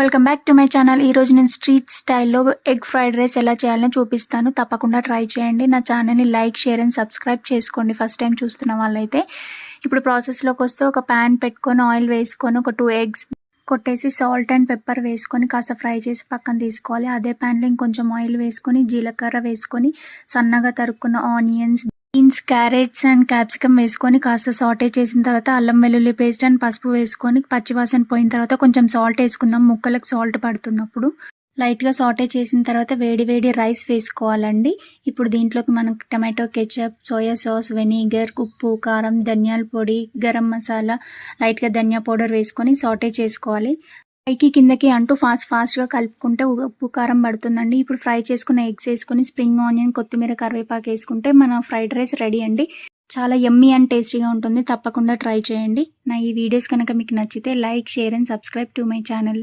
Welcome back to my channel. ఈరోజు నేను street స్టైల్లో ఎగ్ ఫ్రైడ్ రైస్ ఎలా చేయాలో చూపిస్తాను. తప్పకుండా ట్రై చేయండి. నా ఛానల్ని లైక్, షేర్ అండ్ సబ్స్క్రైబ్ చేసుకోండి ఫస్ట్ టైం చూస్తున్న వాళ్ళైతే. ఇప్పుడు ప్రాసెస్లోకి వస్తే ఒక ప్యాన్ పెట్టుకొని ఆయిల్ వేసుకొని ఒక 2 eggs కొట్టేసి సాల్ట్ అండ్ పెప్పర్ వేసుకొని కాస్త ఫ్రై చేసి పక్కన తీసుకోవాలి. అదే ప్యాన్లో ఇంకొంచెం ఆయిల్ వేసుకొని జీలకర్ర వేసుకొని సన్నగా తరుక్కున్న onions, beans, carrots and capsicum వేసుకొని కాస్త సాటే చేసిన తర్వాత అల్లం వెల్లుల్లి పేస్ట్ అండ్ పసుపు వేసుకొని పచ్చివాసన పోయిన తర్వాత కొంచెం సాల్ట్ వేసుకుందాం. ముక్కలకు సాల్ట్ పడుతున్నప్పుడు లైట్గా సాటే చేసిన తర్వాత వేడి వేడి రైస్ వేసుకోవాలండి. ఇప్పుడు దీంట్లోకి మనకు tomato ketchup, soya sauce, vinegar, ఉప్పు, కారం, ధనియాల పొడి, గరం మసాలా, లైట్గా ధనియా పౌడర్ వేసుకొని సాటే చేసుకోవాలి. పైకి కిందకి అంటూ ఫాస్ట్గా కలుపుకుంటే ఉప్పు కారం పడుతుందండి. ఇప్పుడు ఫ్రై చేసుకున్న ఎగ్స్ వేసుకొని స్ప్రింగ్ ఆనియన్, కొత్తిమీర, కరివేపాకు వేసుకుంటే మన ఫ్రైడ్ రైస్ రెడీ అండి. చాలా యమ్మీ అండ్ టేస్టీగా ఉంటుంది. తప్పకుండా ట్రై చేయండి. నా ఈ వీడియోస్ కనుక మీకు నచ్చితే like, share and subscribe to my channel.